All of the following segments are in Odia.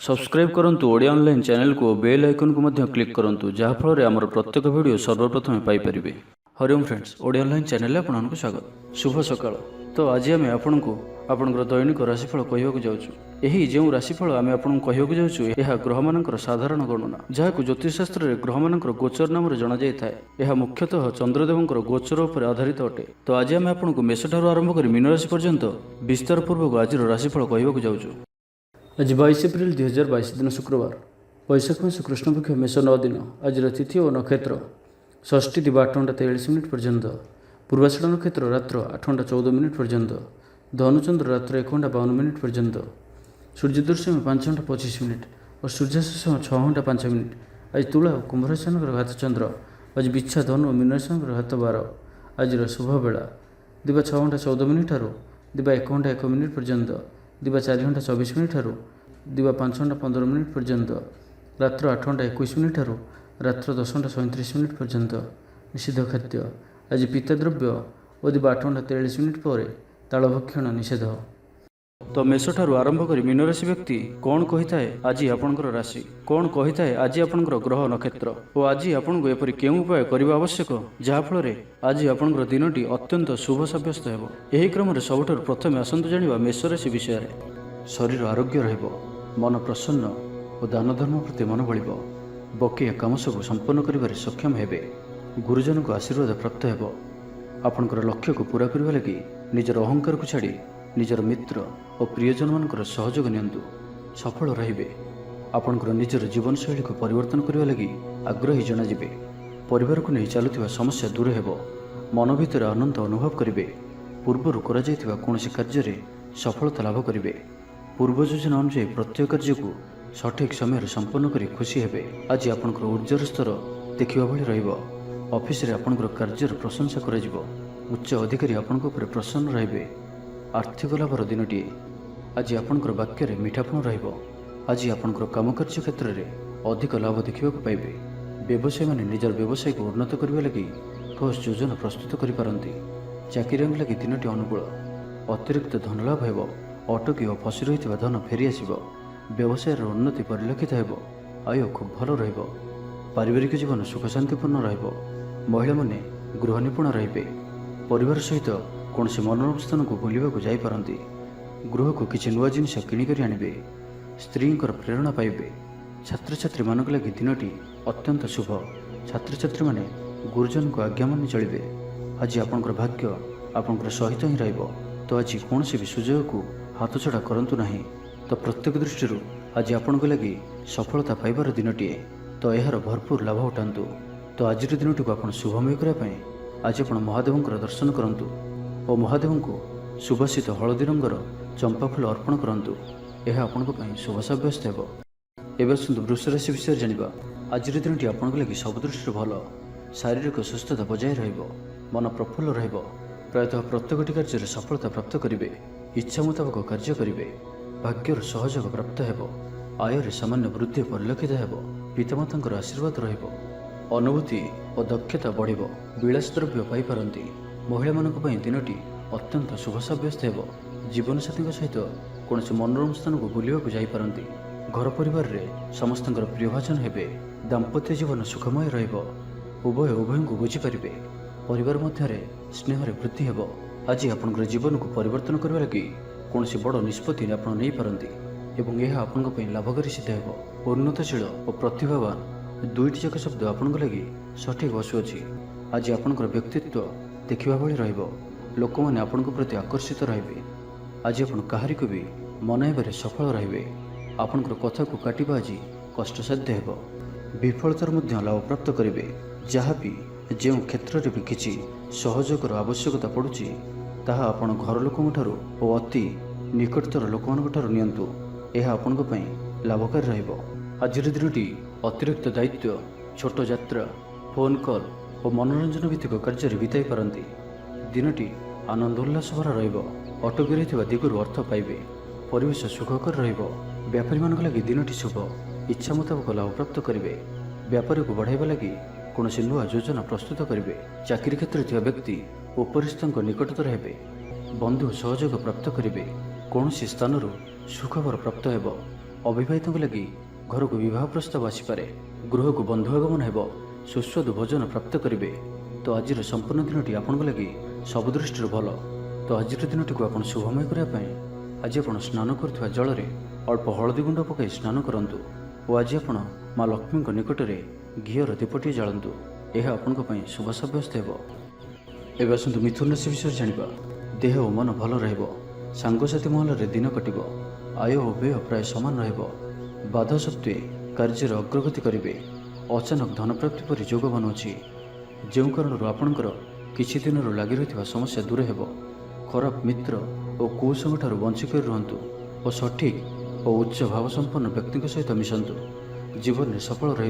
सब्सक्राइब करंतु ओडिया ऑनलाइन चैनल को बेल आइकन को मध्य क्लिक करंतु जहाँ फल आमर प्रत्येक वीडियो सर्वप्रथम Piper. Hariom friends, Odia online channel आपको स्वागत। शुभ सकाळ। तो आज आम आपको आपंकर दैनिक राशिफल कहवाक जाऊँ। यही जो राशिफल आम आपको कहवाक जाऊँ यह ग्रह मानकर साधारण गणना जहाँ ज्योतिषशास्त्र में ग्रह मानकर गोचर नाम जना जाए। यह मुख्यतः चंद्रदेवंकर गोचर उपर आधारित अटे। तो आज आम आपको मेषठार आरंभ कर मीन राशि पर्यंत विस्तार पूर्वक आज राशिफल कहवाक जाऊँ। आज 22 एप्रिल 2022 दिन शुक्रवार, वैशाख मास कृष्णपक्ष मेष 9 दिन। आज तिथि और नक्षत्र षष्ठी दिवा 8 घंटा 43 मिनिट पर्यंत, पूर्वाषाढ़ नक्षत्र रात्र 8 घंटा 14 मिनिट पर्यंत, धनुचंद्र रात्र 1 घंटा 52 मिनिट पर्यंत, सूर्यदर्शन 5 घंटा 25 मिनिट और सूर्यास्त समय 6 घंटा 5 मिनिट। आज तुला और कुंभ राशि घात चंद्र, आज बिच्छा धनु और मीन राशि घात 12। आज शुभ बेला दिवा 6 घंटा 14 मिनिट ठारू दिवा 1 घंटा 1 मिनिट पर्यंत, दिवा 4 घंटा 24 मिनिट ठारू दिवा 5 घंटा 15 मिनिट पर्यंत, रात्र 8 घंटा 21 मिनिट ठारू रात्र 10 घंटा 37 मिनिट पर्यंत। निषिद्ध खाद्य आज पीता द्रव्य और दिवा 8 घंटा 43 मिनिट पर तालभक्षण निषेध। तो मेष ठारू आरंभ कर मीन राशि व्यक्ति कौन कही थाए आज आपणकर राशि, कौन कही थाए आज आपणकर ग्रह नक्षत्र और आज आपको एपरी केउं उपाय करबा आवश्यक जहाँफल आज आपणकर दिनटी अत्यंत शुभ सब्यस्त हेबो। एही क्रम रे सबुठारु प्रथमे आसंतु जानिबा मेष राशि विषय रे। शरीर आरोग्य रहिबो, मन प्रसन्न और दान धर्म प्रति मन बळिबो, बकिया काम सब संपन्न करिबारे सक्षम हेबे, गुरुजन को आशीर्वाद प्राप्त हेबो। आपणकर लक्ष्य को पूरा करबा लागि निजर अहंकार को छाड़ी निजर मित्र और प्रियजन मानकर सहयोग नियंतु, सफल रहिबे। आपणकर निजर जीवन शैली को परिवर्तन करबा लागि आग्रही जनाजिबे। परिवार को नहीं चलुथिबा समस्या दूर हेबो, मन भितर आनंद अनुभव करिबे। पूर्वरु करा जायथिबा कोनोसी कार्य रे सफलता लाभ करिबे। पूर्व योजना अनुसार प्रत्येक कार्य को सठिक समय संपन्न करी खुशी हेबे। आज आपणकर ऊर्जार स्तर देखिबा भली रहिबो। ऑफिस रे आपणकर कार्यर प्रशंसा करा जिवो। उच्च अधिकारी आपणक ऊपर प्रसन्न रहिबे। आर्थिक लाभर दिनटी आज आपणकर वाक्य रे मीठापण रहिबो। आज आपणकर काम कार्य क्षेत्र रे अधिक लाभ देखिबा पाइबे। व्यवसायी माने निजर व्यवसाय को उन्नत करबा लागि ठोस योजना प्रस्तुत करि पारंती। चाकरी लागि दिनटी अनुकूल, अतिरिक्त धन लाभ हेबो। अटकी और फसी रही धन फेरी आसब। व्यवसाय उन्नति परिलक्षित हेबो। आय खूब भल रहिबो। पारिवारिक जीवन सुख शांतिपूर्ण रहिबो। महिला माने गृह निपुण रहिबे। परिवार सहित कौन से मनोरम स्थान को बुलवाक जाई पारंती। गृह को किसी नुआ जिनिस किणिक आनिबे। स्त्री प्रेरणा पाइबे। छात्र छात्री मानक लगी दिनटी अत्यंत शुभ। छात्र छात्री माने गुरुजन को आज्ञा मानि चलिबे। आज आपणकर भाग्य आपणकर सहित ही रहिबो। तो आज कौन से भी सुजोग को हाथ छड़ा करंतु नहीं। तो प्रत्येक दृष्टि आज आपण को लगी सफलता पाइबार दिनटीए। तो यार भरपूर लाभ उठातु। तो आज दिनटी को आप शुभमय करने आज आप महादेवंकर दर्शन करंतु और महादेव को सुबासित हलदी रंगर चंपा फूल अर्पण करंतु। यह आपण शुभ सब्यस्त हेबो। एवं आसतु वृष राशि विषय जानिबा। आज दिनटी आपण को लगी सब दृष्टि भल। शारीरिक सुस्थता बजाय रहिबो। मन प्रफुल्ल रहिबो। प्रायतः प्रत्येकटी कार्य सफलता प्राप्त करिवे। इच्छा मुताबक कार्य करिवे। भाग्यर सहयोग प्राप्त हेबो। आय सामान्य वृद्धि परिलक्षित हेबो। पितामातांकर आशीर्वाद रहिबो। अनुभूति और दक्षता बढ़िबो। विलास द्रव्य पाई पारंती। महिला मानक पई दिनटी अत्यंत शुभ सब्यस्त हेबो। जीवन साथी सहित कौन से मनोरम स्थान को बुलवाक जाई पारंती। घर परिवार रे समस्तंकर प्रियभाजन हेबे। दाम्पत्य जीवन सुखमय रहिबो। उभय उभय को बुझी पारिबे। परिवार मध्य स्नेह वृद्धि हेबो। आज आपनकर जीवन को परिवर्तन करबा लागि कौन से बड़ निष्पत्ति आपण नहीं पारंती एवं यह आपण पई लाभकारी सिद्ध हेबो। उन्नतशील और प्रतिभावान दुईटी जाक शब्द आपण लगी सठिक बसुअछि। आज आपणकर व्यक्तित्व देखिबा भली रहिबो। लोक माने आपण प्रति आकर्षित रहिबे। आज आपण काहारी को भी मनाइबारे सफल रहिबे। आपणकर कथा को काटिबा आज कष्टसाध्य हेबो। विफलतार मध्य लाभ प्राप्त करिवे। जहाँ भी जो क्षेत्र में भी किसी सहयोगर आवश्यकता पड़ुछि ताहा आपण घर लोकों ठारू और अति निकटतर लोकों ठारू नियंतु। यह आपण लाभकारी रहिबो। आज दिनटी अतिरिक्त दायित्व, छोट यात्रा, फोन कॉल और मनोरंजन भित्तिक कार्य बिताई पारंती। दिनटी आनंद उल्लास भरा रहिबो। अटकी रहिथिबा दिगरु अर्थ पाइबे। परिवेश सुखकर रहिबो। व्यापारी मानक लागि दिनटी शुभ। इच्छा मुताबक लाभ प्राप्त करिवे। व्यापारी को बढ़ाइबा लागि कौन से नुआ योजना प्रस्तुत करेंगे। चाकरी क्षेत्र में व्यक्ति उपरिस्थ निकटतर हेबे। बंधु सहयोग प्राप्त करेंगे। कौन सी स्थान सुखबर प्राप्त हेबो। अविवाहितों लगी घर को विवाह प्रस्ताव आसीपे। गृह को बंधु आगमन हेब, सुस्वादु भोजन प्राप्त करेंगे। तो आज संपूर्ण दिन आपण लगी सब दृष्टि भल। तो आज दिन टी आप शुभमय करने आज आप स्नान करुवा जल में अल्प हलदी गुंड पकाई स्नान करूँ और आज आप माँ लक्ष्मी निकट में घीर दीपटी जालतु। यह आपण शुभ सब्यस्त हो। एवं आसतु मिथुन राशि विषय जाना। देह और मन भल रंगसाथी महल दिन कटब। आय और व्यय प्राय सामान बाधा सत्वे कार्य अग्रगति करेंगे। अचानक धन प्राप्ति पर योग बनुची, जो कारण आपणकर किछि दिन लगी रही समस्या दूर हो। खराब मित्र और कुसंग बंचिक रुहतु और सठिक और उच्च भाव संपन्न व्यक्ति सहित मिशंतु। जीवन में सफल रे।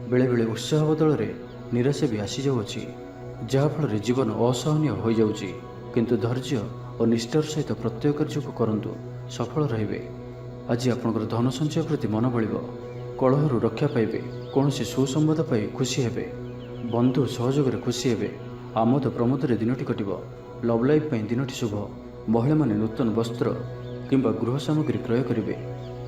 बेले बेले उत्साह बदल में निराशा भी आसी जाऊँगी, जहाँफल जीवन असहनीय हो जाऊँगी। किंतु धैर्य और निष्ठार सहित प्रत्येक कार्य को करंतु, सफल रे। आज आपंकर धन संचय प्रति मन बल, कलहर रक्षा पाइबे। कौन सुसंवाद पाई खुशी हेबे। बंधु सहयोग खुशी हेबे। आमोद प्रमोद दिनटी कटिब। लव लाइफ दिनटी शुभ। महिला माने नूतन वस्त्र किंबा गृह सामग्री क्रय करेंगे।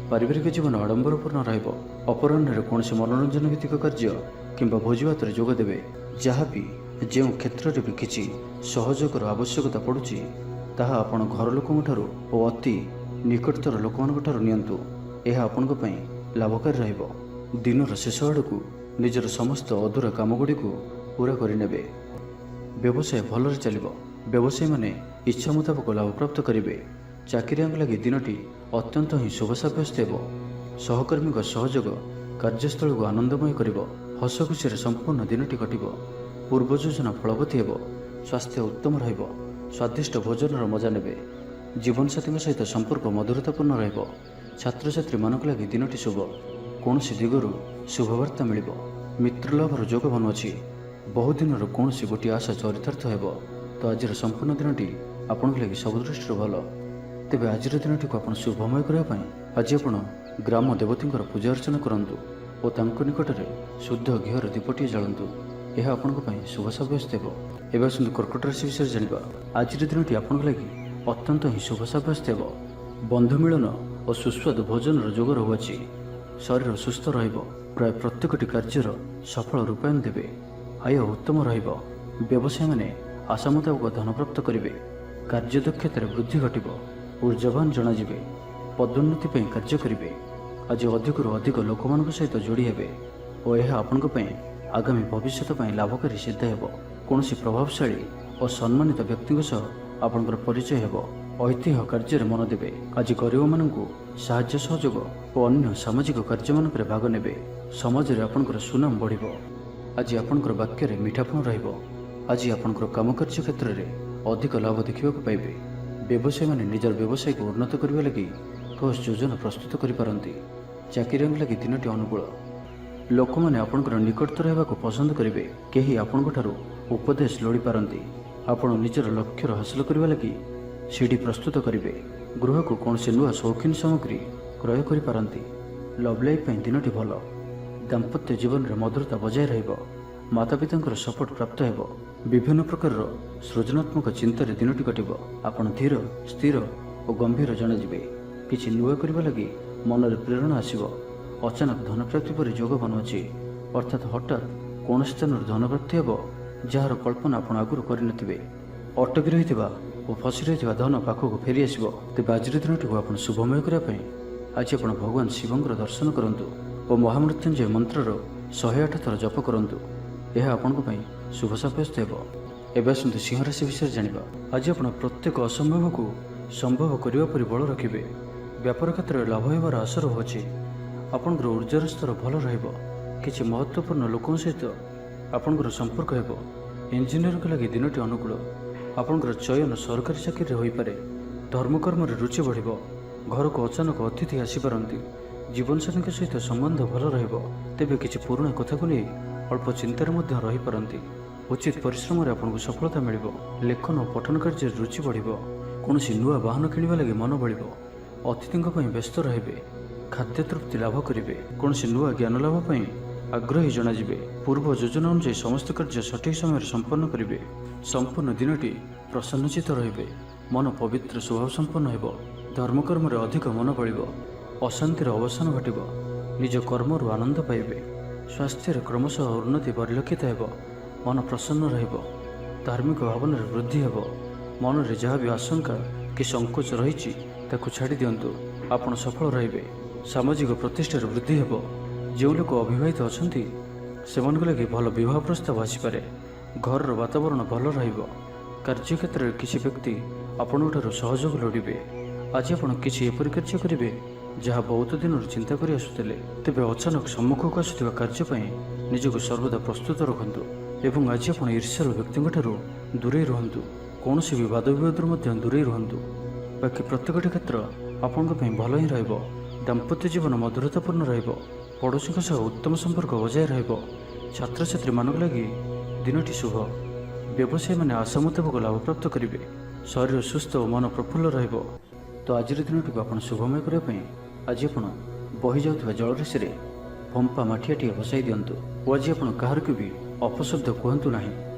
पारिवारिक जीवन आडंबरपूर्ण रहिबो। अपराह्न कौन मनोरंजन भित्तिक कार्य किंबा भोजीभात जोग देवे। जहाँ भी जो क्षेत्र में भी किसी सहयोगर आवश्यकता पड़ुची ताहा आपण घर लोकों ठारू और अति निकटतर लोकों ठारू नियंतु। यह आपण लाभकारी रहिबो। दिनर शेष आड़क निजर समस्त अधूरा कामगुड़ी को पूरा करें। व्यवसाय भल चलो। व्यवसायी माने इच्छा मुताबक लाभ प्राप्त करेंगे। चाकरिया लगी दिनटी अत्यंत ही शुभ सब्यस्त हो। सहकर्मी सहयोग कार्यस्थल को आनंदमय कर। हस खुशी संपूर्ण दिनटी कटिब। पूर्व योजना फलवती हो। स्वास्थ्य उत्तम रहिब। स्वादिष्ट भोजन मजा ने। जीवनसाथी सहित संपर्क मधुरतापूर्ण रहिब। छात्र छात्री मानक लगी दिनटी शुभ। कौन दिगरु शुभवार्ता मिल। मित्र लाभर जोग बनुची। बहुदिन कौन गोटे आशा चरितार्थ हो। तो आज संपूर्ण दिनटी आपण लगी सब दृष्टि भल। तेज आज दिन टी आप शुभमय करने आज आप ग्राम देवती पूजा अर्चना करूँ और निकट में शुद्ध घीर दीपटी जालतु। यह आपण शुभ सब्यस्त हो। एवं आसतु कर्कट राशि विषय जाना। आज दिन टी आपण लगी अत्यंत ही शुभ सब्यस्त हो। बंधु मिलन और सुस्वादु भोजन जोग रहुची। शरीर सुस्थ रहिबो। प्राय प्रत्येकटी कार्यर सफल रूपायन देवे। आय उत्तम रहिबो। व्यवसायी माने आशा मुताबक धन प्राप्त करेंगे। कार्यदक्षतार वृद्धि घटिब। ऊर्जावान जनाजिबे। पदोन्नति कार्य करेंगे। आज अधिक अधिक लोक सहित जोड़ी हेबे और यह आपण आगामी भविष्य लाभकारी सिद्ध हो। कौन प्रभावशाली और सम्मानित व्यक्ति सह आपणकर परिचय हो। ऐतिह्य कार्य मन देवे। आज गरीब मानू साहाय्य सहयोग और अन्य सामाजिक कार्य मान भाग ने। समाज में आपणकर सुनाम बढ़। आज आपणकर वाक्य मीठापण रहिबो। आज आपणकर काम कार्य क्षेत्र में अधिक लाभ देखा पाइबे। व्यवसायी माने निजर व्यवसाय को उन्नत करने लगी ठोस योजना प्रस्तुत करिपारंती। चाकरिया लगी दिनटी अनुकूल। लोक मैंने आपणकर निकटतर होगा पसंद करेंगे। कहीं आपण ठारू उपदेश लोड़ी पारंती। आपण निजर लक्ष्य हासिल करने लगी सीढ़ी प्रस्तुत करेंगे। गृह को कौन से नुआ शौकीन सामग्री क्रय करिपारंती। लव लाइफ दिनटी भल। दाम्पत्य जीवन में मधुरता बजाय रहिबो। माता पिता सपोर्ट प्राप्त हो। विभिन्न प्रकार सृजनात्मक चिंतार दिनटी कटिब। आपण धीर स्थिर और गंभीर जनाजिबे। किछि नुआ करबा लगी मन में प्रेरणा आसिब। अचानक धन प्राप्ति पर योग बनुची। अर्थात हठात कौन स्थान धन प्राप्ति हो जार कल्पना आपण आगुरी करनथिबे। अटकी रही और फसी रही धन पाखक फेरी आसो। तेज आज दिन टी आप शुभमय करने आज आप भगवान शिवंकर दर्शन करूँ और महामृत्युंजय मंत्र 108 थर जप करूँ। यह आपण शुभ सब्यस्त हो। एवं आसतु सिंह राशि विषय जाना। आज आप प्रत्येक असंभव को संभव करने पर बल रखिए। व्यापार क्षेत्र में लाभ होबार आशा रहुछि। आपणकर ऊर्जार स्तर भल रहिबो। किछि महत्वपूर्ण लोकों सहित आपणकर संपर्क हेबो। इंजीनियर लगी दिनटी अनुकूल। आपणकर चयन सरकारी चाकरी हो पारे। धर्मकर्म रुचि बढ़। घर को अचानक अतिथि आसीपारती। जीवनसाथी सहित संबंध भल रहिबो। तेबे किछि पुराणा कथा को नहीं अल्प चिंतार मध्य रही पारंती। उचित परिश्रम रे आपको सफलता मिलिबो। लेखन और पठन कार्य रुचि बढ़िबो। कौन नुआ वाहन किणवा लगी मन बढ़िबो। अतिथियों पर व्यस्त रहिबे। खाद्य तृप्ति लाभ करेंगे। कौन नुआ ज्ञान लाभ पर आग्रही जनाजिबे। पूर्व योजना अनुसार समस्त कार्य सठिक समय संपन्न करेंगे। संपूर्ण दिनटी प्रसन्नचित रहिबे। मन पवित्र स्वभाव संपन्न हेबो। धर्मकर्म रे अधिक मन बळिबो। ଅଶାନ୍ତିର ଅବସାନ ଘଟିବ। ନିଜ କର୍ମରୁ ଆନନ୍ଦ ପାଇବେ। ସ୍ୱାସ୍ଥ୍ୟରେ କ୍ରମଶଃ ଉନ୍ନତି ପରିଲକ୍ଷିତ ହେବ। ମନ ପ୍ରସନ୍ନ ରହିବ। ଧାର୍ମିକ ଭାବନାରେ ବୃଦ୍ଧି ହେବ। ମନରେ ଯାହା ବି ଆଶଙ୍କା କି ସଂକୋଚ ରହିଛି ତାକୁ ଛାଡ଼ି ଦିଅନ୍ତୁ। ଆପଣ ସଫଳ ରହିବେ। ସାମାଜିକ ପ୍ରତିଷ୍ଠାରେ ବୃଦ୍ଧି ହେବ। ଯେଉଁ ଲୋକ ଅବିବାହିତ ଅଛନ୍ତି ସେମାନଙ୍କ ଲାଗି ଭଲ ବିବାହ ପ୍ରସ୍ତାବ ଆସିପାରେ। ଘରର ବାତାବରଣ ଭଲ ରହିବ। କାର୍ଯ୍ୟକ୍ଷେତ୍ରରେ କିଛି ବ୍ୟକ୍ତି ଆପଣଙ୍କଠାରୁ ସହଯୋଗ ଲୋଡ଼ିବେ। ଆଜି ଆପଣ କିଛି ଏପରି କାର୍ଯ୍ୟ କରିବେ ଯାହା ବହୁତ ଦିନରୁ ଚିନ୍ତା କରି ଆସୁଥିଲେ। ତେବେ ଅଚାନକ ସମ୍ମୁଖକୁ ଆସୁଥିବା କାର୍ଯ୍ୟ ପାଇଁ ନିଜକୁ ସର୍ବଦା ପ୍ରସ୍ତୁତ ରଖନ୍ତୁ ଏବଂ ଆଜି ଆପଣ ଈର୍ଷ୍ୟାଳୁ ବ୍ୟକ୍ତିଙ୍କଠାରୁ ଦୂରେଇ ରୁହନ୍ତୁ। କୌଣସି ବି ବାଦବିବାଦରୁ ମଧ୍ୟ ଦୂରେଇ ରୁହନ୍ତୁ। ବାକି ପ୍ରତ୍ୟେକଟି କ୍ଷେତ୍ର ଆପଣଙ୍କ ପାଇଁ ଭଲ ହିଁ ରହିବ। ଦାମ୍ପତ୍ୟ ଜୀବନ ମଧୁରତାପୂର୍ଣ୍ଣ ରହିବ। ପଡ଼ୋଶୀଙ୍କ ସହ ଉତ୍ତମ ସମ୍ପର୍କ ବଜାୟ ରହିବ। ଛାତ୍ରଛାତ୍ରୀମାନଙ୍କ ଲାଗି ଦିନଟି ଶୁଭ। ବ୍ୟବସାୟୀମାନେ ଆଶା ମୁତାବକ ଲାଭପ୍ରାପ୍ତ କରିବେ। ଶରୀର ସୁସ୍ଥ ଓ ମନ ପ୍ରଫୁଲ୍ଲ ରହିବ। ତ ଆଜିର ଦିନଟିକୁ ଆପଣ ଶୁଭମୟ କରିବା ପାଇଁ ଆଜି ଆପଣ ବହି ଯାଉଥିବା ଜଳରାଶିରେ ଫମ୍ପା ମାଠିଆଟିଏ ବସାଇ ଦିଅନ୍ତୁ ଓ ଆଜି ଆପଣ କାହାରିକୁ ବି ଅପଶବ୍ଦ କୁହନ୍ତୁ ନାହିଁ।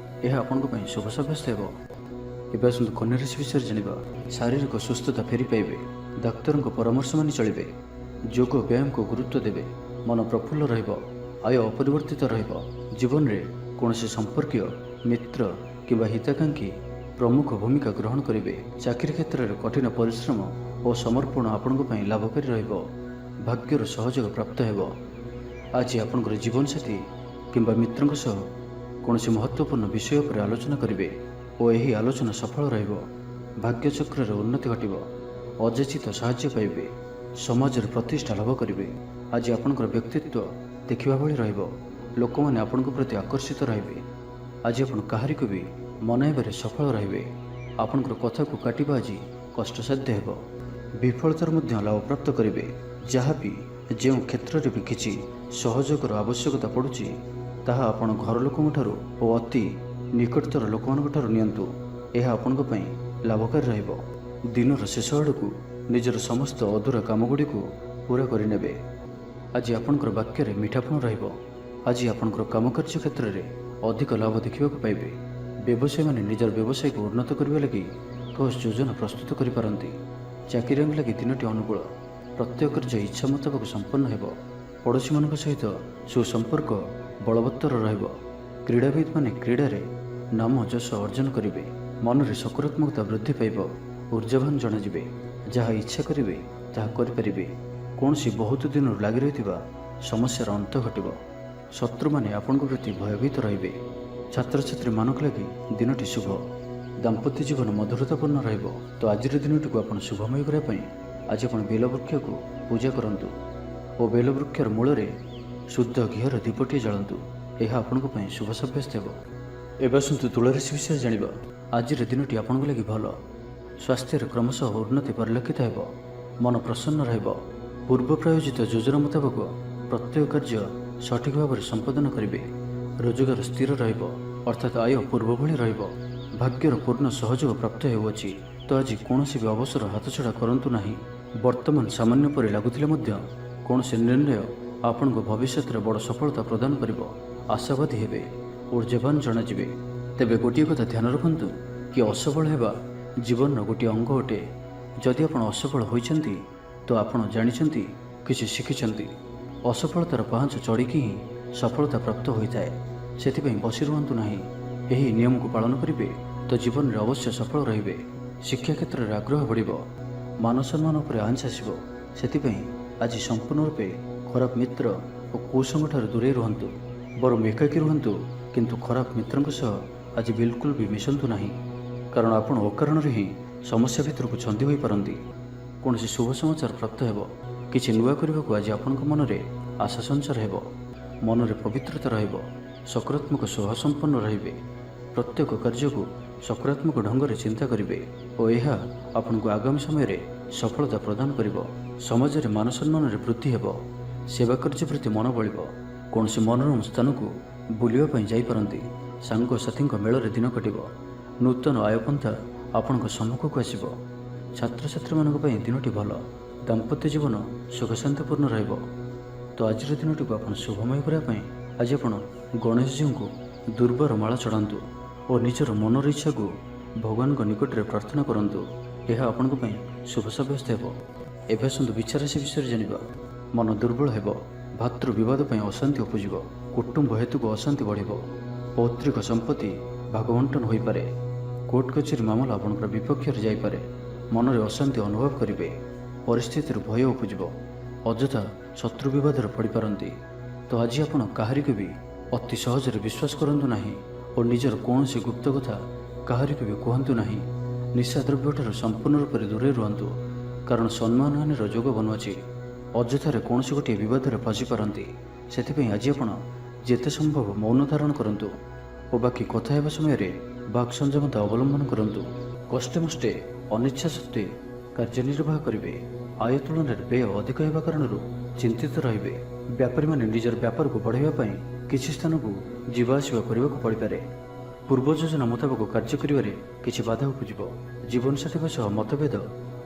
ଏହା ଆପଣଙ୍କ ପାଇଁ ଶୁଭ ସାବ୍ୟସ୍ତ ହେବ। ଏବେ ଆସନ୍ତୁ କନ୍ୟା ରାଶି ବିଷୟରେ ଜାଣିବା। ଶାରୀରିକ ସୁସ୍ଥତା ଫେରି ପାଇବେ। ଡାକ୍ତରଙ୍କ ପରାମର୍ଶ ମାନି ଚଳିବେ। ଯୋଗ ବ୍ୟାୟାମକୁ ଗୁରୁତ୍ୱ ଦେବେ। ମନ ପ୍ରଫୁଲ୍ଲ ରହିବ। ଆୟ ଅପରିବର୍ତ୍ତିତ ରହିବ। ଜୀବନରେ କୌଣସି ସମ୍ପର୍କୀୟ ମିତ୍ର କିମ୍ବା ହିତାକାଂକ୍ଷୀ ପ୍ରମୁଖ ଭୂମିକା ଗ୍ରହଣ କରିବେ। ଚାକିରି କ୍ଷେତ୍ରରେ କଠିନ ପରିଶ୍ରମ ଓ ସମର୍ପଣ ଆପଣଙ୍କ ପାଇଁ ଲାଭକାରୀ ରହିବ। ଭାଗ୍ୟର ସହଯୋଗ ପ୍ରାପ୍ତ ହେବ। ଆଜି ଆପଣଙ୍କର ଜୀବନସାଥୀ କିମ୍ବା ମିତ୍ରଙ୍କ ସହ କୌଣସି ମହତ୍ତ୍ୱପୂର୍ଣ୍ଣ ବିଷୟ ଉପରେ ଆଲୋଚନା କରିବେ ଓ ଏହି ଆଲୋଚନା ସଫଳ ରହିବ। ଭାଗ୍ୟଚକ୍ରରେ ଉନ୍ନତି ଘଟିବ। ଅଯାଚିତ ସାହାଯ୍ୟ ପାଇବେ। ସମାଜରେ ପ୍ରତିଷ୍ଠା ଲାଭ କରିବେ। ଆଜି ଆପଣଙ୍କର ବ୍ୟକ୍ତିତ୍ୱ ଦେଖିବା ଭଳି ରହିବ। ଲୋକମାନେ ଆପଣଙ୍କ ପ୍ରତି ଆକର୍ଷିତ ରହିବେ। ଆଜି ଆପଣ କାହାରିକୁ ବି ମନାଇବାରେ ସଫଳ ରହିବେ। ଆପଣଙ୍କର କଥାକୁ କାଟିବା ଆଜି କଷ୍ଟସାଧ୍ୟ ହେବ। ବିଫଳତାର ମଧ୍ୟ ଲାଭପ୍ରାପ୍ତ କରିବେ। ଯାହା ବି ଯେଉଁ କ୍ଷେତ୍ରରେ ବି କିଛି ସହଯୋଗର ଆବଶ୍ୟକତା ପଡ଼ୁଛି ତାହା ଆପଣ ଘର ଲୋକଙ୍କଠାରୁ ଓ ଅତି ନିକଟତର ଲୋକମାନଙ୍କ ଠାରୁ ନିଅନ୍ତୁ। ଏହା ଆପଣଙ୍କ ପାଇଁ ଲାଭକାରୀ ରହିବ। ଦିନର ଶେଷ ଆଡ଼କୁ ନିଜର ସମସ୍ତ ଅଧୁରା କାମଗୁଡ଼ିକୁ ପୂରା କରିନେବେ। ଆଜି ଆପଣଙ୍କର ବାକ୍ୟରେ ମିଠାପଣ ରହିବ। ଆଜି ଆପଣଙ୍କର କାମକାର୍ଯ୍ୟ କ୍ଷେତ୍ରରେ ଅଧିକ ଲାଭ ଦେଖିବାକୁ ପାଇବେ। ବ୍ୟବସାୟୀମାନେ ନିଜର ବ୍ୟବସାୟକୁ ଉନ୍ନତ କରିବା ଲାଗି ଠୋସ୍ ଯୋଜନା ପ୍ରସ୍ତୁତ କରିପାରନ୍ତି। ଚାକିରିଆଙ୍କ ଲାଗି ଦିନଟି ଅନୁକୂଳ। ପ୍ରତ୍ୟେକ କାର୍ଯ୍ୟ ଇଚ୍ଛା ମୁତାବକ ସମ୍ପନ୍ନ ହେବ। ପଡ଼ୋଶୀମାନଙ୍କ ସହିତ ସୁସମ୍ପର୍କ ବଳବତ୍ତର ରହିବ। କ୍ରୀଡ଼ାବିତ୍ମାନେ କ୍ରୀଡ଼ାରେ ନାମ ଯଶ ଅର୍ଜନ କରିବେ। ମନରେ ସକାରାତ୍ମକତା ବୃଦ୍ଧି ପାଇବ। ଊର୍ଜାବାନ ଜଣାଯିବେ। ଯାହା ଇଚ୍ଛା କରିବେ ତାହା କରିପାରିବେ। କୌଣସି ବହୁତ ଦିନରୁ ଲାଗି ରହିଥିବା ସମସ୍ୟାର ଅନ୍ତ ଘଟିବ। ଶତ୍ରୁମାନେ ଆପଣଙ୍କ ପ୍ରତି ଭୟଭୀତ ରହିବେ। ଛାତ୍ରଛାତ୍ରୀମାନଙ୍କ ଲାଗି ଦିନଟି ଶୁଭ। ଦାମ୍ପତ୍ୟ ଜୀବନ ମଧୁରତାପୂର୍ଣ୍ଣ ରହିବ। ତ ଆଜିର ଦିନଟିକୁ ଆପଣ ଶୁଭମୟ କରିବା ପାଇଁ ଆଜି ଆପଣ ବେଲବୃକ୍ଷକୁ ପୂଜା କରନ୍ତୁ ଓ ବେଲବୃକ୍ଷର ମୂଳରେ ଶୁଦ୍ଧ ଘିଅର ଦୀପଟିଏ ଜାଳନ୍ତୁ। ଏହା ଆପଣଙ୍କ ପାଇଁ ଶୁଭ ସାବ୍ୟସ୍ତ ହେବ। ଏବେ ଆସନ୍ତୁ ତୁଳାରାଶି ବିଷୟରେ ଜାଣିବା। ଆଜିର ଦିନଟି ଆପଣଙ୍କ ଲାଗି ଭଲ। ସ୍ୱାସ୍ଥ୍ୟରେ କ୍ରମଶଃ ଉନ୍ନତି ପରିଲକ୍ଷିତ ହେବ। ମନ ପ୍ରସନ୍ନ ରହିବ। ପୂର୍ବ ପ୍ରାୟୋଜିତ ଯୋଜନା ମୁତାବକ ପ୍ରତ୍ୟେକ କାର୍ଯ୍ୟ ସଠିକ୍ ଭାବରେ ସମ୍ପାଦନ କରିବେ। ରୋଜଗାର ସ୍ଥିର ରହିବ ଅର୍ଥାତ୍ ଆୟ ପୂର୍ବ ଭଳି ରହିବ। ଭାଗ୍ୟର ପୂର୍ଣ୍ଣ ସହଯୋଗ ପ୍ରାପ୍ତ ହେଉଅଛି। ତ ଆଜି କୌଣସି ବି ଅବସର ହାତଛଡ଼ା କରନ୍ତୁ ନାହିଁ। ବର୍ତ୍ତମାନ ସାମାନ୍ୟ ପରି ଲାଗୁଥିଲେ ମଧ୍ୟ କୌଣସି ନିର୍ଣ୍ଣୟ ଆପଣଙ୍କ ଭବିଷ୍ୟତରେ ବଡ଼ ସଫଳତା ପ୍ରଦାନ କରିବ। ଆଶାବାଦୀ ହେବେ। ଊର୍ଜାବାନ ଜଣାଯିବେ। ତେବେ ଗୋଟିଏ କଥା ଧ୍ୟାନ ରଖନ୍ତୁ କି ଅସଫଳ ହେବା ଜୀବନର ଗୋଟିଏ ଅଙ୍ଗ ଅଟେ। ଯଦି ଆପଣ ଅସଫଳ ହୋଇଛନ୍ତି ତ ଆପଣ ଜାଣିଛନ୍ତି, କିଛି ଶିଖିଛନ୍ତି। ଅସଫଳତାର ପାହାଚ ଚଢ଼ିକି ହିଁ ସଫଳତା ପ୍ରାପ୍ତ ହୋଇଥାଏ। ସେଥିପାଇଁ ବସି ରୁହନ୍ତୁ ନାହିଁ। ଏହି ନିୟମକୁ ପାଳନ କରିବେ ତ ଜୀବନରେ ଅବଶ୍ୟ ସଫଳ ରହିବେ। ଶିକ୍ଷା କ୍ଷେତ୍ରରେ ଆଗ୍ରହ ବଢ଼ିବ। ମାନ ସମ୍ମାନ ଉପରେ ଆଞ୍ଚ ଆସିବ। ସେଥିପାଇଁ ଆଜି ସମ୍ପୂର୍ଣ୍ଣ ରୂପେ ଖରାପ ମିତ୍ର ଓ କୁସଙ୍ଗଠାରୁ ଦୂରେଇ ରୁହନ୍ତୁ। ବରଂ ଏକାକୀ ରୁହନ୍ତୁ, କିନ୍ତୁ ଖରାପ ମିତ୍ରଙ୍କ ସହ ଆଜି ବିଲକୁଲ ବି ମିଶନ୍ତୁ ନାହିଁ। କାରଣ ଆପଣ ଅକାରଣରେ ହିଁ ସମସ୍ୟା ଭିତରକୁ ଛନ୍ଦି ହୋଇପାରନ୍ତି। କୌଣସି ଶୁଭ ସମାଚାର ପ୍ରାପ୍ତ ହେବ। କିଛି ନୂଆ କରିବାକୁ ଆଜି ଆପଣଙ୍କ ମନରେ ଆଶା ସଞ୍ଚାର ହେବ। ମନରେ ପବିତ୍ରତା ରହିବ। ସକାରାତ୍ମକ ସ୍ୱଭାବ ସମ୍ପନ୍ନ ରହିବେ। ପ୍ରତ୍ୟେକ କାର୍ଯ୍ୟକୁ ସକାରାତ୍ମକ ଢଙ୍ଗରେ ଚିନ୍ତା କରିବେ ଓ ଏହା ଆପଣଙ୍କୁ ଆଗାମୀ ସମୟରେ ସଫଳତା ପ୍ରଦାନ କରିବ। ସମାଜରେ ମାନ ସମ୍ମାନରେ ବୃଦ୍ଧି ହେବ। ସେବା କାର୍ଯ୍ୟ ପ୍ରତି ମନ ବଳିବ। କୌଣସି ମନୋରମ ସ୍ଥାନକୁ ବୁଲିବା ପାଇଁ ଯାଇପାରନ୍ତି। ସାଙ୍ଗସାଥୀଙ୍କ ମେଳରେ ଦିନ କଟିବ। ନୂତନ ଆୟପନ୍ଥା ଆପଣଙ୍କ ସମ୍ମୁଖକୁ ଆସିବ। ଛାତ୍ରଛାତ୍ରୀମାନଙ୍କ ପାଇଁ ଦିନଟି ଭଲ। ଦାମ୍ପତ୍ୟ ଜୀବନ ସୁଖଶାନ୍ତିପୂର୍ଣ୍ଣ ରହିବ। ତ ଆଜିର ଦିନଟିକୁ ଆପଣ ଶୁଭମୟ କରିବା ପାଇଁ ଆଜି ଆପଣ ଗଣେଶଜୀଙ୍କୁ ଦୁର୍ବାର ମାଳ ଚଢ଼ାନ୍ତୁ ଓ ନିଜର ମନର ଇଚ୍ଛାକୁ ଭଗବାନଙ୍କ ନିକଟରେ ପ୍ରାର୍ଥନା କରନ୍ତୁ। ଏହା ଆପଣଙ୍କ ପାଇଁ ଶୁଭ ସାବ୍ୟସ୍ତ ହେବ। ଏବେ ଆସନ୍ତୁ ବିଚାର ରାଶି ବିଷୟରେ ଜାଣିବା। ମନ ଦୁର୍ବଳ ହେବ, ଭାତୃ ବିବାଦ ପାଇଁ ଅଶାନ୍ତି ଉପୁଜିବ, କୁଟୁମ୍ବ ହେତୁକୁ ଅଶାନ୍ତି ବଢ଼ିବ, ପୌତ୍ରିକ ସମ୍ପତ୍ତି ଭାଗବଣ୍ଟନ ହୋଇପାରେ, କୋର୍ଟ କଚେରୀ ମାମଲା ଆପଣଙ୍କର ବିପକ୍ଷରେ ଯାଇପାରେ, ମନରେ ଅଶାନ୍ତି ଅନୁଭବ କରିବେ, ପରିସ୍ଥିତିରୁ ଭୟ ଉପୁଜିବ, ଅଯଥା ଶତ୍ରୁ ବିବାଦରେ ପଡ଼ିପାରନ୍ତି। ତ ଆଜି ଆପଣ କାହାରିକୁ ବି ଅତି ସହଜରେ ବିଶ୍ୱାସ କରନ୍ତୁ ନାହିଁ ଓ ନିଜର କୌଣସି ଗୁପ୍ତ କଥା କାହାରିକୁ ବି କୁହନ୍ତୁ ନାହିଁ। ନିଶା ଦ୍ରବ୍ୟଠାରୁ ସମ୍ପୂର୍ଣ୍ଣ ରୂପରେ ଦୂରେଇ ରୁହନ୍ତୁ, କାରଣ ସମ୍ମାନହାନିର ଯୋଗ ବନୁଅଛି। ଅଯଥାରେ କୌଣସି ଗୋଟିଏ ବିବାଦରେ ଫସିପାରନ୍ତି। ସେଥିପାଇଁ ଆଜି ଆପଣ ଯେତେ ସମ୍ଭବ ମୌନ ଧାରଣ କରନ୍ତୁ ଓ ବାକି କଥା ହେବା ସମୟରେ ବାକ୍ ସଂଯମତା ଅବଲମ୍ବନ କରନ୍ତୁ। କଷ୍ଟେମଷ୍ଟେ ଅନିଚ୍ଛା ସତ୍ତ୍ୱେ କାର୍ଯ୍ୟନିର୍ବାହ କରିବେ। ଆୟ ତୁଳନାରେ ବ୍ୟୟ ଅଧିକ ହେବା କାରଣରୁ ଚିନ୍ତିତ ରହିବେ। ବ୍ୟାପାରୀମାନେ ନିଜର ବ୍ୟାପାରକୁ ବଢ଼ାଇବା ପାଇଁ କିଛି ସ୍ଥାନକୁ ଯିବା ଆସିବା କରିବାକୁ ପଡ଼ିପାରେ। ପୂର୍ବ ଯୋଜନା ମୁତାବକ କାର୍ଯ୍ୟ କରିବାରେ କିଛି ବାଧା ଉପୁଜିବ। ଜୀବନସାଥୀଙ୍କ ସହ ମତଭେଦ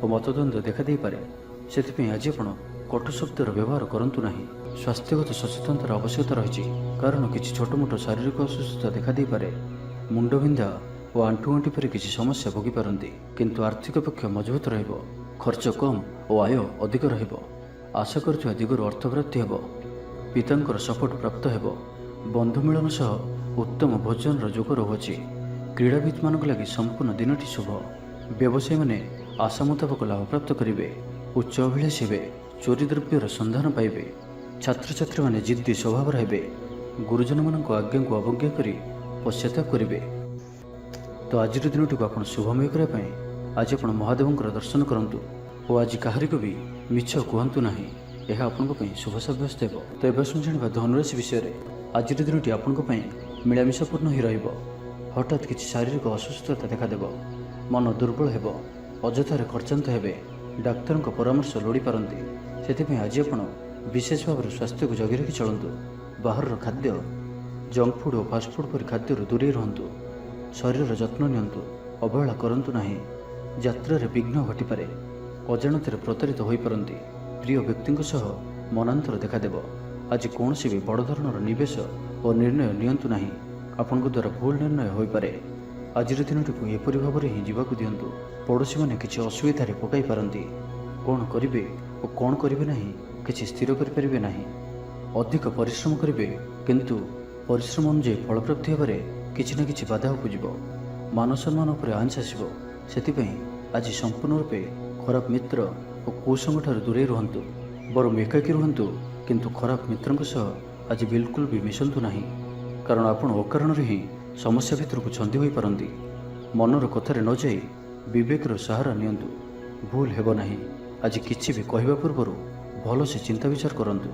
ଓ ମତଦ୍ୱନ୍ଦ୍ୱ ଦେଖାଦେଇପାରେ। ସେଥିପାଇଁ ଆଜି ଆପଣ କଟୁ ଶବ୍ଦର ବ୍ୟବହାର କରନ୍ତୁ ନାହିଁ। ସ୍ୱାସ୍ଥ୍ୟଗତ ସଚେତନତାର ଆବଶ୍ୟକତା ରହିଛି, କାରଣ କିଛି ଛୋଟମୋଟ ଶାରୀରିକ ଅସୁସ୍ଥତା ଦେଖାଦେଇପାରେ। ମୁଣ୍ଡବିନ୍ଧା ଓ ଆଣ୍ଠୁଗଣ୍ଠି ପରି କିଛି ସମସ୍ୟା ଭୋଗିପାରନ୍ତି, କିନ୍ତୁ ଆର୍ଥିକ ପକ୍ଷ ମଜବୁତ ରହିବ। ଖର୍ଚ୍ଚ କମ୍ ଓ ଆୟ ଅଧିକ ରହିବ। ଆଶା କରୁଥିବା ଦିଗରୁ ଅର୍ଥପ୍ରାପ୍ତି ହେବ। ପିତାଙ୍କର ସପୋର୍ଟ ପ୍ରାପ୍ତ ହେବ। ବନ୍ଧୁ ମିଳନ ସହ ଉତ୍ତମ ଭୋଜନର ଯୋଗ ରହୁଅଛି। କ୍ରୀଡ଼ାବିତ୍ମାନଙ୍କ ଲାଗି ସମ୍ପୂର୍ଣ୍ଣ ଦିନଟି ଶୁଭ। ବ୍ୟବସାୟୀମାନେ ଆଶା ମୁତାବକ ଲାଭପ୍ରାପ୍ତ କରିବେ। ଉଚ୍ଚ ଅଭିଳାଷୀ ହେବେ। ଚୋରି ଦ୍ରବ୍ୟର ସନ୍ଧାନ ପାଇବେ। ଛାତ୍ରଛାତ୍ରୀମାନେ ଜିଦ୍ଦି ସ୍ୱଭାବର ହେବେ। ଗୁରୁଜନମାନଙ୍କ ଆଜ୍ଞାକୁ ଅବଜ୍ଞା କରି ପଶ୍ଚାତାପ କରିବେ। ତ ଆଜିର ଦିନଟିକୁ ଆପଣ ଶୁଭମୟ କରିବା ପାଇଁ ଆଜି ଆପଣ ମହାଦେବଙ୍କର ଦର୍ଶନ କରନ୍ତୁ ଓ ଆଜି କାହାରିକୁ ବି ମିଛ କୁହନ୍ତୁ ନାହିଁ। ଏହା ଆପଣଙ୍କ ପାଇଁ ଶୁଭ ସାବ୍ୟସ୍ତ ହେବ। ତ ଏବେ ଆସନ୍ତୁ ଜାଣିବା ଧନୁରାଶି ବିଷୟରେ। ଆଜିର ଦିନଟି ଆପଣଙ୍କ ପାଇଁ ମିଳାମିଶାପୂର୍ଣ୍ଣ ହୋଇ ରହିବ। ହଠାତ୍ କିଛି ଶାରୀରିକ ଅସୁସ୍ଥତା ଦେଖାଦେବ। ମନ ଦୁର୍ବଳ ହେବ। ଅଯଥାରେ ଖର୍ଚ୍ଚାନ୍ତ ହେବେ। ଡାକ୍ତରଙ୍କ ପରାମର୍ଶ ଲୋଡ଼ିପାରନ୍ତି। ସେଥିପାଇଁ ଆଜି ଆପଣ ବିଶେଷ ଭାବରେ ସ୍ୱାସ୍ଥ୍ୟକୁ ଜଗି ରଖି ଚଳନ୍ତୁ। ବାହାରର ଖାଦ୍ୟ, ଜଙ୍କ ଫୁଡ୍ ଓ ଫାଷ୍ଟଫୁଡ୍ ପରି ଖାଦ୍ୟରୁ ଦୂରେଇ ରୁହନ୍ତୁ। ଶରୀରର ଯତ୍ନ ନିଅନ୍ତୁ। ଅବହେଳା କରନ୍ତୁ ନାହିଁ। ଯାତ୍ରାରେ ବିଘ୍ନ ଘଟିପାରେ। ଅଜାଣତରେ ପ୍ରତାରିତ ହୋଇପାରନ୍ତି। ପ୍ରିୟ ବ୍ୟକ୍ତିଙ୍କ ସହ ମନାନ୍ତର ଦେଖାଦେବ। ଆଜି କୌଣସି ବି ବଡ଼ ଧରଣର ନିବେଶ ଓ ନିର୍ଣ୍ଣୟ ନିଅନ୍ତୁ ନାହିଁ। ଆପଣଙ୍କ ଦ୍ୱାରା ଭୁଲ ନିର୍ଣ୍ଣୟ ହୋଇପାରେ। ଆଜିର ଦିନଟିକୁ ଏପରି ଭାବରେ ହିଁ ଯିବାକୁ ଦିଅନ୍ତୁ। ପଡ଼ୋଶୀମାନେ କିଛି ଅସୁବିଧାରେ ପକାଇ ପାରନ୍ତି। କ'ଣ କରିବେ ଓ କ'ଣ କରିବେ ନାହିଁ କିଛି ସ୍ଥିର କରିପାରିବେ ନାହିଁ। ଅଧିକ ପରିଶ୍ରମ କରିବେ, କିନ୍ତୁ ପରିଶ୍ରମ ଅନୁଯାୟୀ ଫଳପ୍ରାପ୍ତି ହେବାରେ କିଛି ନା କିଛି ବାଧା ଉପୁଜିବ। ମାନସମ୍ମାନ ଉପରେ ଆଞ୍ଚ ଆସିବ। ସେଥିପାଇଁ ଆଜି ସମ୍ପୂର୍ଣ୍ଣ ରୂପେ ଖରାପ ମିତ୍ର ଓ କୁସଙ୍ଗଠାରୁ ଦୂରେଇ ରୁହନ୍ତୁ। ବରଂ ଏକାକୀ ରୁହନ୍ତୁ, କିନ୍ତୁ ଖରାପ ମିତ୍ରଙ୍କ ସହ ଆଜି ବିଲକୁଲ ବି ମିଶନ୍ତୁ ନାହିଁ, କାରଣ ଆପଣ ଅକାରଣରେ ହିଁ ସମସ୍ୟା ଭିତରକୁ ଛନ୍ଦି ହୋଇପାରନ୍ତି। ମନର କଥାରେ ନ ଯାଇ ବିବେକର ସାହାରା ନିଅନ୍ତୁ। ଭୁଲ ହେବ ନାହିଁ। ଆଜି କିଛି ବି କହିବା ପୂର୍ବରୁ ଭଲସେ ଚିନ୍ତା ବିଚାର କରନ୍ତୁ,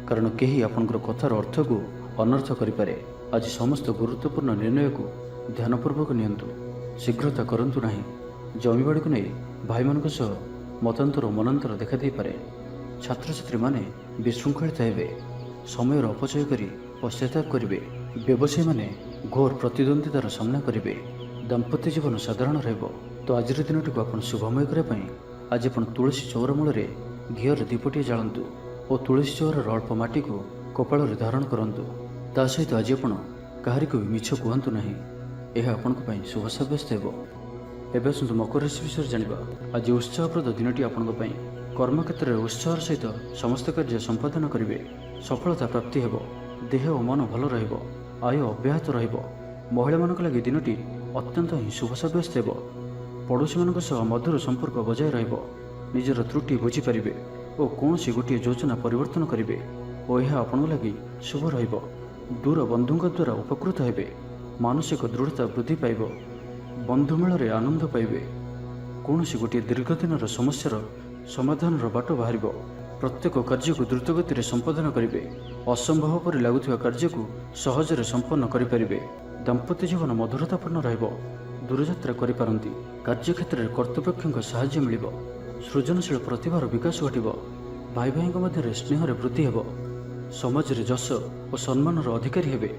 କାରଣ କେହି ଆପଣଙ୍କର କଥାର ଅର୍ଥକୁ ଅନର୍ଥ କରିପାରେ। ଆଜି ସମସ୍ତ ଗୁରୁତ୍ୱପୂର୍ଣ୍ଣ ନିର୍ଣ୍ଣୟକୁ ଧ୍ୟାନପୂର୍ବକ ନିଅନ୍ତୁ। ଶୀଘ୍ରତା କରନ୍ତୁ ନାହିଁ। ଜମିବାଡ଼ିକୁ ନେଇ ଭାଇମାନଙ୍କ ସହ ମତାନ୍ତର ଓ ମନାନ୍ତର ଦେଖାଦେଇପାରେ। ଛାତ୍ରଛାତ୍ରୀମାନେ ବିଶୃଙ୍ଖଳିତ ହେବେ। ସମୟର ଅପଚୟ କରି ପଶ୍ଚାତାପ କରିବେ। ବ୍ୟବସାୟୀମାନେ ଘୋର ପ୍ରତିଦ୍ୱନ୍ଦ୍ୱିତାର ସାମ୍ନା କରିବେ। ଦାମ୍ପତ୍ୟ ଜୀବନ ସାଧାରଣ ରହିବ। ତ ଆଜିର ଦିନଟିକୁ ଆପଣ ଶୁଭମୟ କରିବା ପାଇଁ ଆଜି ଆପଣ ତୁଳସୀ ଚଉରା ମୂଳରେ ଘିଅର ଦୀପଟିଏ ଜାଳନ୍ତୁ ଓ ତୁଳସୀ ଚଉରାର ଅଳ୍ପ ମାଟିକୁ କପାଳରେ ଧାରଣ କରନ୍ତୁ। ତା ସହିତ ଆଜି ଆପଣ କାହାରିକୁ ବି ମିଛ କୁହନ୍ତୁ ନାହିଁ। ଏହା ଆପଣଙ୍କ ପାଇଁ ଶୁଭ ସାବ୍ୟସ୍ତ ହେବ। ଏବେ ଆସନ୍ତୁ ମକର ରାଶି ବିଷୟରେ ଜାଣିବା। ଆଜି ଉତ୍ସାହପ୍ରଦ ଦିନଟି ଆପଣଙ୍କ ପାଇଁ। କର୍ମକ୍ଷେତ୍ରରେ ଉତ୍ସାହର ସହିତ ସମସ୍ତ କାର୍ଯ୍ୟ ସମ୍ପାଦନ କରିବେ। ସଫଳତା ପ୍ରାପ୍ତି ହେବ। ଦେହ ଓ ମନ ଭଲ ରହିବ। ଆୟ ଅବ୍ୟାହତ ରହିବ। ମହିଳାମାନଙ୍କ ଲାଗି ଦିନଟି ଅତ୍ୟନ୍ତ ହିଁ ଶୁଭ ସାବ୍ୟସ୍ତ ହେବ। ପଡ଼ୋଶୀମାନଙ୍କ ସହ ମଧୁର ସମ୍ପର୍କ ବଜାୟ ରହିବ। ନିଜର ତ୍ରୁଟି ବୁଝିପାରିବେ ଓ କୌଣସି ଗୋଟିଏ ଯୋଜନା ପରିବର୍ତ୍ତନ କରିବେ ଓ ଏହା ଆପଣଙ୍କ ଲାଗି ଶୁଭ ରହିବ। ଦୂର ବନ୍ଧୁଙ୍କ ଦ୍ୱାରା ଉପକୃତ ହେବେ। ମାନସିକ ଦୃଢ଼ତା ବୃଦ୍ଧି ପାଇବ। ବନ୍ଧୁ ମେଳରେ ଆନନ୍ଦ ପାଇବେ। କୌଣସି ଗୋଟିଏ ଦୀର୍ଘଦିନର ସମସ୍ୟାର ସମାଧାନର ବାଟ ବାହାରିବ। ପ୍ରତ୍ୟେକ କାର୍ଯ୍ୟକୁ ଦ୍ରୁତଗତିରେ ସମ୍ପାଦନ କରିବେ। ଅସମ୍ଭବ ପରି ଲାଗୁଥିବା କାର୍ଯ୍ୟକୁ ସହଜରେ ସମ୍ପନ୍ନ କରିପାରିବେ। ଦାମ୍ପତ୍ୟ ଜୀବନ ମଧୁରତାପୂର୍ଣ୍ଣ ରହିବ। ଦୂରଯାତ୍ରା କରିପାରନ୍ତି। କାର୍ଯ୍ୟକ୍ଷେତ୍ରରେ କର୍ତ୍ତୃପକ୍ଷଙ୍କ ସାହାଯ୍ୟ ମିଳିବ। ସୃଜନଶୀଳ ପ୍ରତିଭାର ବିକାଶ ଘଟିବ। ଭାଇ ଭାଇଙ୍କ ମଧ୍ୟରେ ସ୍ନେହରେ ବୃଦ୍ଧି ହେବ। ସମାଜରେ ଯଶ ଓ ସମ୍ମାନର ଅଧିକାରୀ ହେବେ।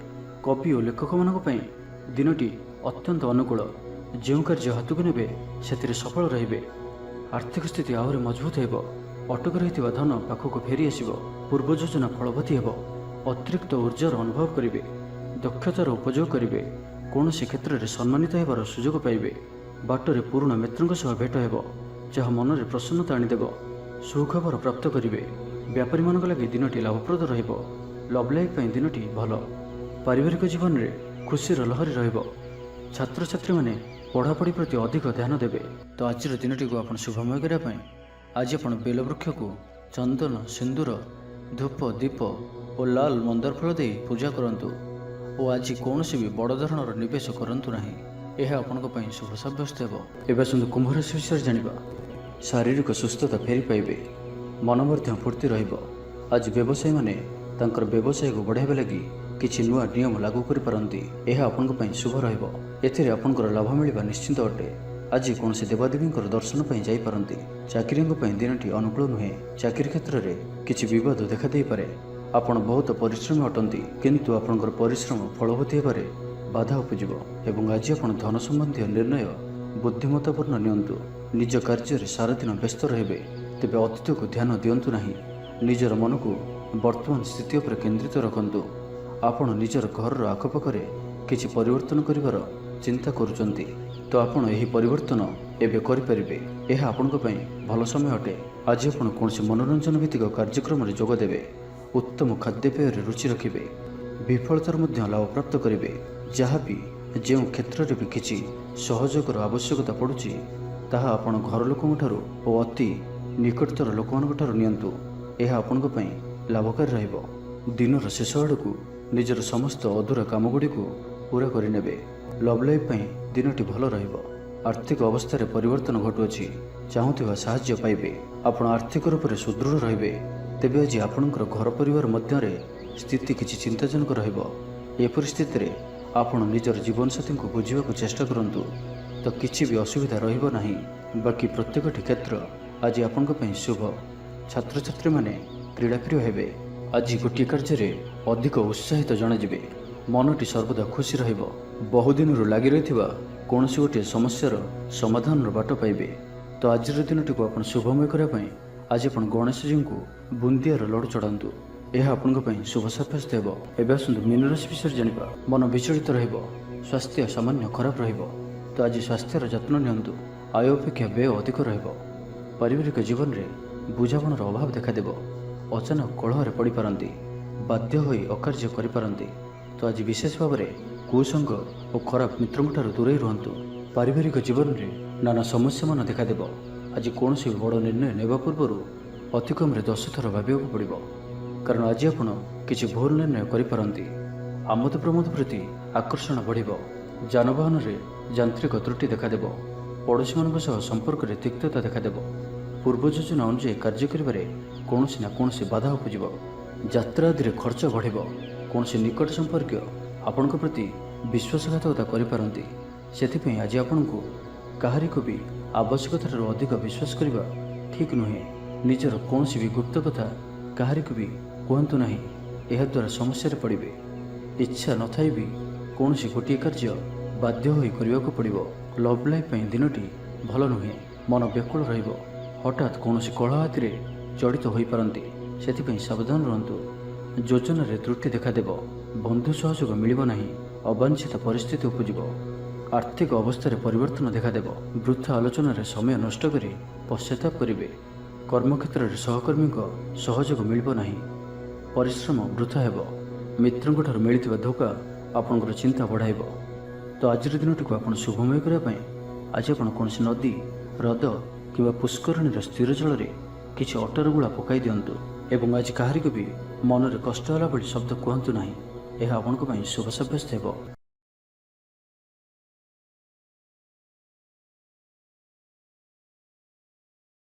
କବି ଓ ଲେଖକମାନଙ୍କ ପାଇଁ ଦିନଟି ଅତ୍ୟନ୍ତ ଅନୁକୂଳ। ଯେଉଁ କାର୍ଯ୍ୟ ହାତକୁ ନେବେ ସେଥିରେ ସଫଳ ରହିବେ। ଆର୍ଥିକ ସ୍ଥିତି ଆହୁରି ମଜବୁତ ହେବ। ଅଟକି ରହିଥିବା ଧନ ପାଖକୁ ଫେରି ଆସିବ। ପୂର୍ବ ଯୋଜନା ଫଳବତୀ ହେବ। ଅତିରିକ୍ତ ଉର୍ଜାର ଅନୁଭବ କରିବେ। ଦକ୍ଷତାର ଉପଯୋଗ କରିବେ। କୌଣସି କ୍ଷେତ୍ରରେ ସମ୍ମାନିତ ହେବାର ସୁଯୋଗ ପାଇବେ। ବାଟରେ ପୁରୁଣା ମିତ୍ରଙ୍କ ସହ ଭେଟ ହେବ, ଯାହା ମନରେ ପ୍ରସନ୍ନତା ଆଣିଦେବ। ସୁଖବର ପ୍ରାପ୍ତ କରିବେ। ବେପାରୀମାନଙ୍କ ଲାଗି ଦିନଟି ଲାଭପ୍ରଦ ରହିବ। ଲଭ୍ ଲାଇଫ୍ ପାଇଁ ଦିନଟି ଭଲ। ପାରିବାରିକ ଜୀବନରେ ଖୁସିର ଲହରୀ ରହିବ। ଛାତ୍ରଛାତ୍ରୀମାନେ ପଢ଼ାପଢ଼ି ପ୍ରତି ଅଧିକ ଧ୍ୟାନ ଦେବେ। ତ ଆଜିର ଦିନଟିକୁ ଆପଣ ଶୁଭମୟ କରିବା ପାଇଁ ଆଜି ଆପଣ ବେଲବୃକ୍ଷକୁ ଚନ୍ଦନ, ସିନ୍ଦୁର, ଧୂପ, ଦୀପ ଓ ଲାଲ ମନ୍ଦାର ଫୁଲ ଦେଇ ପୂଜା କରନ୍ତୁ ଓ ଆଜି କୌଣସି ବି ବଡ଼ ଧରଣର ନିବେଶ କରନ୍ତୁ ନାହିଁ। ଏହା ଆପଣଙ୍କ ପାଇଁ ଶୁଭ ସାବ୍ୟସ୍ତ ହେବ। ଏବେ ଆସନ୍ତୁ କୁମ୍ଭ ରାଶି ବିଷୟରେ ଜାଣିବା। ଶାରୀରିକ ସୁସ୍ଥତା ଫେରି ପାଇବେ। ମନ ମଧ୍ୟ ଫୁର୍ତ୍ତି ରହିବ। ଆଜି ବ୍ୟବସାୟୀମାନେ ତାଙ୍କର ବ୍ୟବସାୟକୁ ବଢ଼ାଇବା ଲାଗି କିଛି ନୂଆ ନିୟମ ଲାଗୁ କରିପାରନ୍ତି। ଏହା ଆପଣଙ୍କ ପାଇଁ ଶୁଭ ରହିବ। ଏଥିରେ ଆପଣଙ୍କର ଲାଭ ମିଳିବା ନିଶ୍ଚିତ ଅଟେ। ଆଜି କୌଣସି ଦେବାଦେବୀଙ୍କର ଦର୍ଶନ ପାଇଁ ଯାଇପାରନ୍ତି। ଚାକିରିଙ୍କ ପାଇଁ ଦିନଟି ଅନୁକୂଳ ନୁହେଁ। ଚାକିରି କ୍ଷେତ୍ରରେ କିଛି ବିବାଦ ଦେଖାଦେଇପାରେ। ଆପଣ ବହୁତ ପରିଶ୍ରମୀ ଅଟନ୍ତି, କିନ୍ତୁ ଆପଣଙ୍କର ପରିଶ୍ରମ ଫଳବତୀ ହେବାରେ ବାଧା ଉପୁଜିବ ଏବଂ ଆଜି ଆପଣ ଧନ ସମ୍ବନ୍ଧୀୟ ନିର୍ଣ୍ଣୟ ବୁଦ୍ଧିମତ୍ତାପୂର୍ଣ୍ଣ ନିଅନ୍ତୁ। ନିଜ କାର୍ଯ୍ୟରେ ସାରାଦିନ ବ୍ୟସ୍ତ ରହିବେ। ତେବେ ଅତୀତକୁ ଧ୍ୟାନ ଦିଅନ୍ତୁ ନାହିଁ। ନିଜର ମନକୁ ବର୍ତ୍ତମାନ ସ୍ଥିତି ଉପରେ କେନ୍ଦ୍ରିତ ରଖନ୍ତୁ। ଆପଣ ନିଜର ଘରର ଆଖପାଖରେ କିଛି ପରିବର୍ତ୍ତନ କରିବାର ଚିନ୍ତା କରୁଛନ୍ତି, ତ ଆପଣ ଏହି ପରିବର୍ତ୍ତନ ଏବେ କରିପାରିବେ। ଏହା ଆପଣଙ୍କ ପାଇଁ ଭଲ ସମୟ ଅଟେ। ଆଜି ଆପଣ କୌଣସି ମନୋରଞ୍ଜନ ଭିତ୍ତିକ କାର୍ଯ୍ୟକ୍ରମରେ ଯୋଗ ଦେବେ। ଉତ୍ତମ ଖାଦ୍ୟପେୟରେ ରୁଚି ରଖିବେ। ବିଫଳତାର ମଧ୍ୟ ଲାଭ ପ୍ରାପ୍ତ କରିବେ। ଯାହାବି ଯେଉଁ କ୍ଷେତ୍ରରେ ବି କିଛି ସହଯୋଗର ଆବଶ୍ୟକତା ପଡ଼ୁଛି ତାହା ଆପଣ ଘର ଲୋକଙ୍କଠାରୁ ଓ ଅତି ନିକଟତର ଲୋକମାନଙ୍କ ଠାରୁ ନିଅନ୍ତୁ। ଏହା ଆପଣଙ୍କ ପାଇଁ ଲାଭକାରୀ ରହିବ। ଦିନର ଶେଷ ଆଡ଼କୁ ନିଜର ସମସ୍ତ ଅଧୁରା କାମଗୁଡ଼ିକୁ ପୂରା କରିନେବେ। ଲଭ୍ ଲାଇଫ୍ ପାଇଁ ଦିନଟି ଭଲ ରହିବ। ଆର୍ଥିକ ଅବସ୍ଥାରେ ପରିବର୍ତ୍ତନ ଘଟୁଅଛି। ଚାହୁଁଥିବା ସାହାଯ୍ୟ ପାଇବେ। ଆପଣ ଆର୍ଥିକ ରୂପରେ ସୁଦୃଢ଼ ରହିବେ। ତେବେ ଆଜି ଆପଣଙ୍କର ଘର ପରିବାର ମଧ୍ୟରେ ସ୍ଥିତି କିଛି ଚିନ୍ତାଜନକ ରହିବ। ଏ ପରିସ୍ଥିତିରେ ଆପଣ ନିଜର ଜୀବନସାଥୀଙ୍କୁ ବୁଝିବାକୁ ଚେଷ୍ଟା କରନ୍ତୁ, ତ କିଛି ବି ଅସୁବିଧା ରହିବ ନାହିଁ। ବାକି ପ୍ରତ୍ୟେକଟି କ୍ଷେତ୍ର ଆଜି ଆପଣଙ୍କ ପାଇଁ ଶୁଭ। ଛାତ୍ରଛାତ୍ରୀମାନେ କ୍ରୀଡ଼ାପ୍ରିୟ ହେବେ। ଆଜି ଗୋଟିଏ କାର୍ଯ୍ୟରେ ଅଧିକ ଉତ୍ସାହିତ ଜଣାଯିବେ। ମନଟି ସର୍ବଦା ଖୁସି ରହିବ। ବହୁଦିନରୁ ଲାଗି ରହିଥିବା କୌଣସି ଗୋଟିଏ ସମସ୍ୟାର ସମାଧାନର ବାଟ ପାଇବେ। ତ ଆଜିର ଦିନଟିକୁ ଆପଣ ଶୁଭମୟ କରିବା ପାଇଁ ଆଜି ଆପଣ ଗଣେଶଜୀଙ୍କୁ ବୁନ୍ଦିଆର ଲଡ଼ୁ ଚଢ଼ାନ୍ତୁ। ଏହା ଆପଣଙ୍କ ପାଇଁ ଶୁଭ ସାବ୍ୟସ୍ତ ହେବ। ଏବେ ଆସନ୍ତୁ ମୀନ ରାଶି ବିଷୟରେ ଜାଣିବା। ମନ ବିଚଳିତ ରହିବ। ସ୍ୱାସ୍ଥ୍ୟ ସାମାନ୍ୟ ଖରାପ ରହିବ। ତ ଆଜି ସ୍ୱାସ୍ଥ୍ୟର ଯତ୍ନ ନିଅନ୍ତୁ। ଆୟ ଅପେକ୍ଷା ବ୍ୟୟ ଅଧିକ ରହିବ। ପାରିବାରିକ ଜୀବନରେ ବୁଝାମଣାର ଅଭାବ ଦେଖାଦେବ। ଅଚାନକ କଳହରେ ପଡ଼ିପାରନ୍ତି। ବାଧ୍ୟ ହୋଇ ଅକାର୍ଯ୍ୟ କରିପାରନ୍ତି। ତ ଆଜି ବିଶେଷ ଭାବରେ କୁସଙ୍ଗ ଓ ଖରାପ ମିତ୍ରଙ୍କଠାରୁ ଦୂରେଇ ରୁହନ୍ତୁ। ପାରିବାରିକ ଜୀବନରେ ନାନା ସମସ୍ୟାମାନ ଦେଖାଦେବ। ଆଜି କୌଣସି ବଡ଼ ନିର୍ଣ୍ଣୟ ନେବା ପୂର୍ବରୁ ଅତି କମ୍ରେ 10 ଥର ଭାବିବାକୁ ପଡ଼ିବ, କାରଣ ଆଜି ଆପଣ କିଛି ଭୁଲ ନିର୍ଣ୍ଣୟ କରିପାରନ୍ତି। ଆମୋଦ ପ୍ରମୋଦ ପ୍ରତି ଆକର୍ଷଣ ବଢ଼ିବ। ଯାନବାହନରେ ଯାନ୍ତ୍ରିକ ତ୍ରୁଟି ଦେଖାଦେବ। ପଡ଼ୋଶୀମାନଙ୍କ ସହ ସମ୍ପର୍କରେ ତିକ୍ତତା ଦେଖାଦେବ। ପୂର୍ବ ଯୋଜନା ଅନୁଯାୟୀ କାର୍ଯ୍ୟ କରିବାରେ କୌଣସି ନା କୌଣସି ବାଧା ଉପୁଜିବ। ଯାତ୍ରା ଆଦିରେ ଖର୍ଚ୍ଚ ବଢ଼ିବ। କୌଣସି ନିକଟ ସମ୍ପର୍କୀୟ ଆପଣଙ୍କ ପ୍ରତି ବିଶ୍ୱାସଘାତକତା କରିପାରନ୍ତି। ସେଥିପାଇଁ ଆଜି ଆପଣଙ୍କୁ କାହାରିକୁ ବି ଆବଶ୍ୟକତାଠାରୁ ଅଧିକ ବିଶ୍ୱାସ କରିବା ଠିକ୍ ନୁହେଁ। ନିଜର କୌଣସି ବି ଗୁପ୍ତ କଥା କାହାରିକୁ ବି କୁହନ୍ତୁ ନାହିଁ। ଏହାଦ୍ୱାରା ସମସ୍ୟାରେ ପଡ଼ିବେ। ଇଚ୍ଛା ନଥାଇ ବି କୌଣସି ଗୋଟିଏ କାର୍ଯ୍ୟ ବାଧ୍ୟ ହୋଇ କରିବାକୁ ପଡ଼ିବ। ଲଭ୍ ଲାଇଫ୍ ପାଇଁ ଦିନଟି ଭଲ ନୁହେଁ। ମନ ବ୍ୟାକୁଳ ରହିବ। ହଠାତ୍ କୌଣସି କଳହ ଆଦିରେ ଜଡ଼ିତ ହୋଇପାରନ୍ତି। ସେଥିପାଇଁ ସାବଧାନ ରୁହନ୍ତୁ। ଯୋଜନାରେ ତ୍ରୁଟି ଦେଖାଦେବ। ବନ୍ଧୁ ସହଯୋଗ ମିଳିବ ନାହିଁ। ଅବାଞ୍ଛିତ ପରିସ୍ଥିତି ଉପୁଜିବ। ଆର୍ଥିକ ଅବସ୍ଥାରେ ପରିବର୍ତ୍ତନ ଦେଖାଦେବ। ବୃଥା ଆଲୋଚନାରେ ସମୟ ନଷ୍ଟ କରି ପଶ୍ଚାତାପ କରିବେ। କର୍ମକ୍ଷେତ୍ରରେ ସହକର୍ମୀଙ୍କ ସହଯୋଗ ମିଳିବ ନାହିଁ। ପରିଶ୍ରମ ବୃଥା ହେବ। ମିତ୍ରଙ୍କଠାରୁ ମିଳିଥିବା ଧୋକା ଆପଣଙ୍କର ଚିନ୍ତା ବଢ଼ାଇବ। ତ ଆଜିର ଦିନଟିକୁ ଆପଣ ଶୁଭମୟ କରିବା ପାଇଁ ଆଜି ଆପଣ କୌଣସି ନଦୀ, ହ୍ରଦ କିମ୍ବା ପୁଷ୍କରିଣୀର ସ୍ଥିର ଜଳରେ କିଛି ଅଟାର ଗୁଳା ପକାଇ ଦିଅନ୍ତୁ ଏବଂ ଆଜି କାହାରିକୁ ବି ମନରେ କଷ୍ଟ ହେଲା ଭଳି ଶବ୍ଦ କୁହନ୍ତୁ ନାହିଁ। ଏହା ଆପଣଙ୍କ ପାଇଁ ଶୁଭ ସାବ୍ୟସ୍ତ ହେବ।